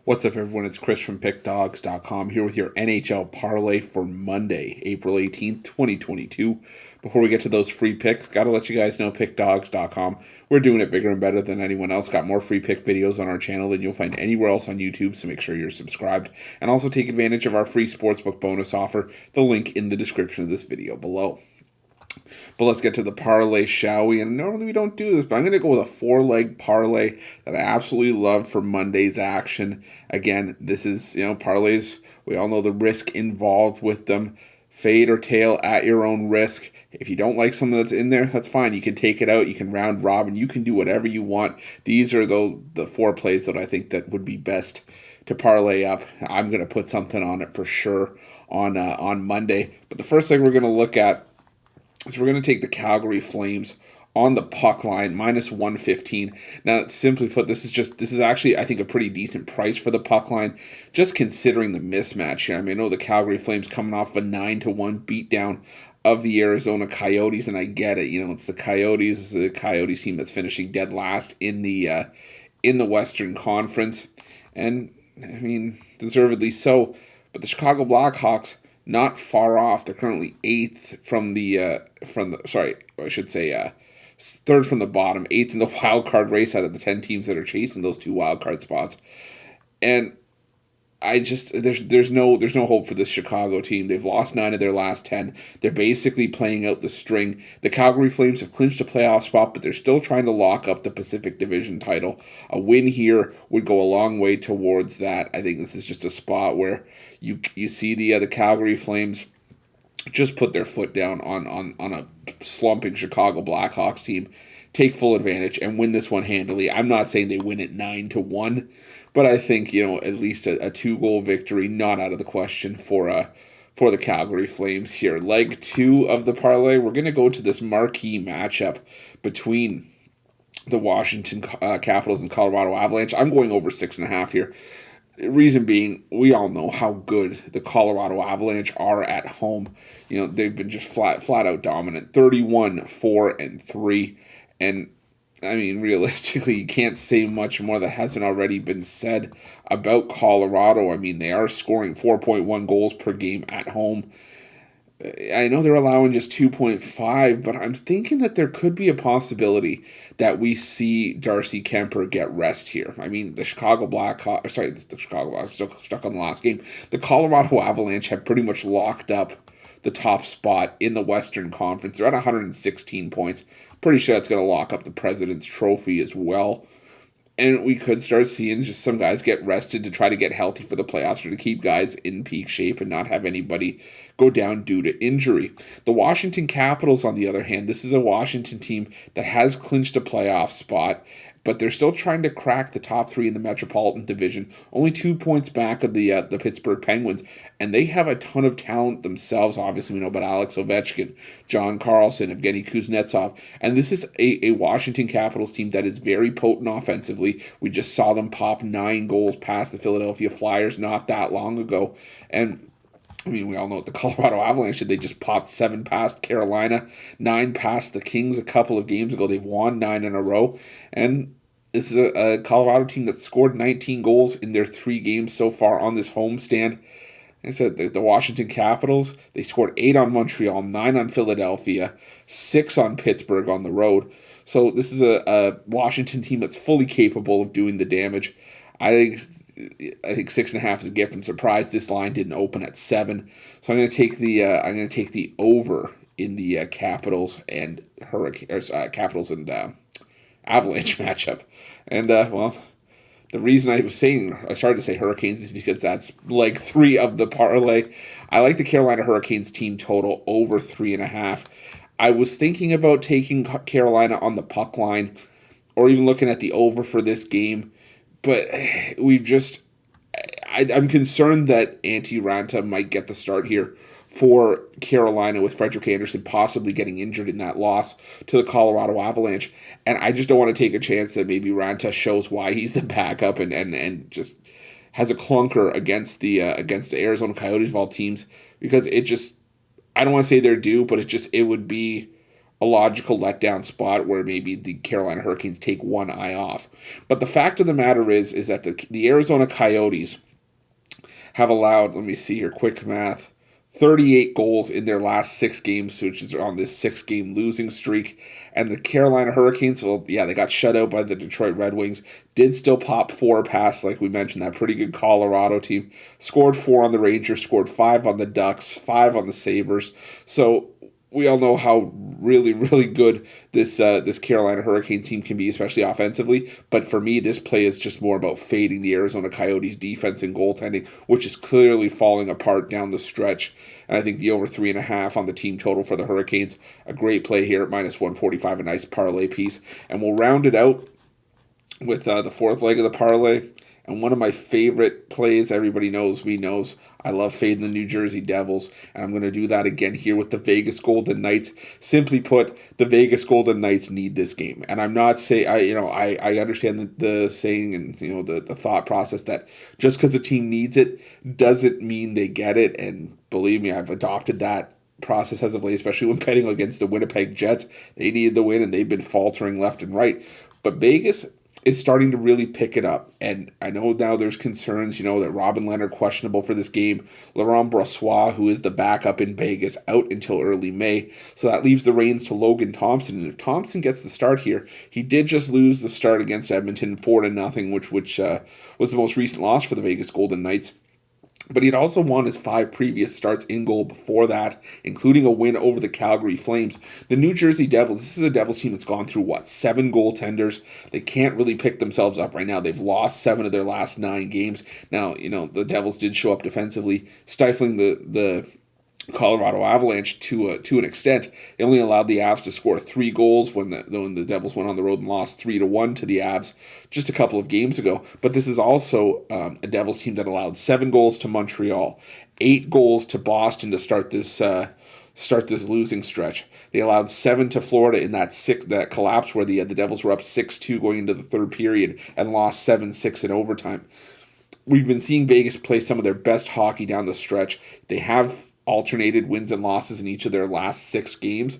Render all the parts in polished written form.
What's up, everyone? It's Chris from Pickdawgz.com here with your NHL Parlay for Monday, April 18th, 2022. Before we get to those free picks, got to let you guys know Pickdawgz.com. We're doing it bigger and better than anyone else. Got more free pick videos on our channel than you'll find anywhere else on YouTube, so make sure you're subscribed. And also take advantage of our free Sportsbook bonus offer, the link in the description of this video below. But let's get to the parlay, shall we? And normally we don't do this, but I'm going to go with a four-leg parlay that I absolutely love for Monday's action. Again, this is, parlays. We all know the risk involved with them. Fade or tail at your own risk. If you don't like something that's in there, that's fine. You can take it out. You can round robin. You can do whatever you want. These are the four plays that I think that would be best to parlay up. I'm going to put something on it for sure on Monday. But the first thing we're going to look at, so we're going to take the Calgary Flames on the puck line, minus 115. Now, simply put, this is actually, I think, a pretty decent price for the puck line, just considering the mismatch here. I mean, I know the Calgary Flames coming off a 9-1 beatdown of the Arizona Coyotes, and I get it. It's the Coyotes team that's finishing dead last in the Western Conference, and I mean, deservedly so. But the Chicago Blackhawks, not far off. They're currently eighth third from the bottom, eighth in the wild card race out of the 10 teams that are chasing those two wild card spots. And there's no hope for this Chicago team. They've lost 9 of their last 10. They're basically playing out the string. The Calgary Flames have clinched a playoff spot, but they're still trying to lock up the Pacific Division title. A win here would go a long way towards that. I think this is just a spot where you see the Calgary Flames just put their foot down on a slumping Chicago Blackhawks team, take full advantage, and win this one handily. I'm not saying they win it 9-1, but I think at least a 2-goal victory not out of the question for the Calgary Flames here. Leg 2 of the parlay, we're going to go to this marquee matchup between the Washington Capitals and Colorado Avalanche. I'm going over 6.5 here. Reason being, we all know how good the Colorado Avalanche are at home. They've been just flat out dominant, 31-4-3, and I mean, realistically, you can't say much more that hasn't already been said about Colorado. I mean, they are scoring 4.1 goals per game at home. I know they're allowing just 2.5, but I'm thinking that there could be a possibility that we see Darcy Kemper get rest here. I mean, the Chicago Blackhawks, I'm still stuck on the last game. The Colorado Avalanche have pretty much locked up the top spot in the Western Conference. They're at 116 points. Pretty sure that's going to lock up the President's Trophy as well. And we could start seeing just some guys get rested to try to get healthy for the playoffs or to keep guys in peak shape and not have anybody go down due to injury. The Washington Capitals, on the other hand, this is a Washington team that has clinched a playoff spot, but they're still trying to crack the top 3 in the Metropolitan Division, only 2 points back of the Pittsburgh Penguins, and they have a ton of talent themselves. Obviously, we know about Alex Ovechkin, John Carlson, Evgeny Kuznetsov, and this is a Washington Capitals team that is very potent offensively. We just saw them pop 9 goals past the Philadelphia Flyers not that long ago, and I mean, we all know what the Colorado Avalanche did. They just popped 7 past Carolina, 9 past the Kings a couple of games ago. They've won 9 in a row. And this is a Colorado team that scored 19 goals in their 3 games so far on this homestand. Like I said, the Washington Capitals, they scored 8 on Montreal, 9 on Philadelphia, 6 on Pittsburgh on the road. So this is a Washington team that's fully capable of doing the damage. I think 6.5 is a gift. I'm surprised this line didn't open at 7. So I'm going to take the over in the Capitals and Capitals and Avalanche matchup. And the reason I started to say Hurricanes is because that's leg 3 of the parlay. I like the Carolina Hurricanes team total over 3.5. I was thinking about taking Carolina on the puck line, or even looking at the over for this game. But I'm concerned that Antti Ranta might get the start here for Carolina, with Frederik Andersen possibly getting injured in that loss to the Colorado Avalanche. And I just don't want to take a chance that maybe Ranta shows why he's the backup and just has a clunker against the Arizona Coyotes of all teams, because I don't want to say they're due, but it would be a logical letdown spot where maybe the Carolina Hurricanes take one eye off. But the fact of the matter is that the Arizona Coyotes have allowed, let me see here, quick math, 38 goals in their last 6 games, which is on this 6-game losing streak. And the Carolina Hurricanes, well, yeah, they got shut out by the Detroit Red Wings, did still pop 4 past, like we mentioned, that pretty good Colorado team. Scored 4 on the Rangers, scored 5 on the Ducks, 5 on the Sabres. So we all know how really, really good this Carolina Hurricane team can be, especially offensively. But for me, this play is just more about fading the Arizona Coyotes defense and goaltending, which is clearly falling apart down the stretch. And I think the over 3.5 on the team total for the Hurricanes, a great play here at minus 145, a nice parlay piece. And we'll round it out with the fourth leg of the parlay. And one of my favorite plays, everybody knows, I love fading the New Jersey Devils, and I'm going to do that again here with the Vegas Golden Knights. Simply put, the Vegas Golden Knights need this game, and I'm not saying I understand the saying and the thought process that just because a team needs it doesn't mean they get it. And believe me, I've adopted that process as of late, especially when betting against the Winnipeg Jets. They needed the win, and they've been faltering left and right. But Vegas is starting to really pick it up. And I know now there's concerns, that Robin Leonard questionable for this game. Laurent Brossoit, who is the backup in Vegas, out until early May. So that leaves the reins to Logan Thompson. And if Thompson gets the start here, he did just lose the start against Edmonton 4-0, which was the most recent loss for the Vegas Golden Knights. But he'd also won his 5 previous starts in goal before that, including a win over the Calgary Flames. The New Jersey Devils, this is a Devils team that's gone through, 7 goaltenders. They can't really pick themselves up right now. They've lost 7 of their last 9 games. Now, the Devils did show up defensively, stifling the Colorado Avalanche to an extent. They only allowed the Avs to score 3 goals when the Devils went on the road and lost 3-1 to the Avs just a couple of games ago. But this is also a Devils team that allowed 7 goals to Montreal, 8 goals to Boston to start this losing stretch. They allowed 7 to Florida in that collapse where the Devils were up 6-2 going into the third period and lost 7-6 in overtime. We've been seeing Vegas play some of their best hockey down the stretch. They have alternated wins and losses in each of their last 6 games,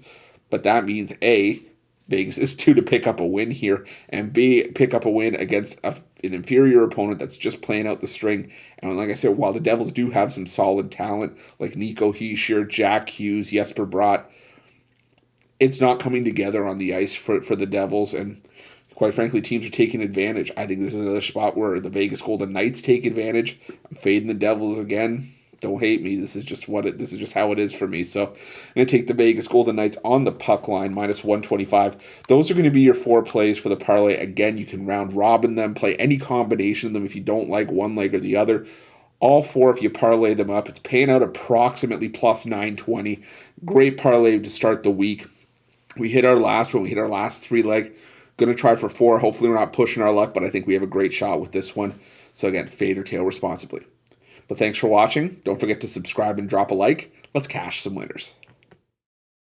but that means A, Vegas is due to pick up a win here, and B, pick up a win against an inferior opponent that's just playing out the string. And like I said, while the Devils do have some solid talent like Nico Hischier, Jack Hughes, Jesper Bratt, it's not coming together on the ice for the Devils, and quite frankly, teams are taking advantage. I think this is another spot where the Vegas Golden Knights take advantage. I'm fading the Devils again. Don't hate me. This is just how it is for me. So I'm going to take the Vegas Golden Knights on the puck line, minus 125. Those are going to be your 4 plays for the parlay. Again, you can round robin them, play any combination of them if you don't like one leg or the other. All 4, if you parlay them up, it's paying out approximately plus 920. Great parlay to start the week. We hit our last one. We hit our last 3 leg. Going to try for 4. Hopefully we're not pushing our luck, but I think we have a great shot with this one. So again, fade or tail responsibly. But thanks for watching. Don't forget to subscribe and drop a like. Let's cash some winners.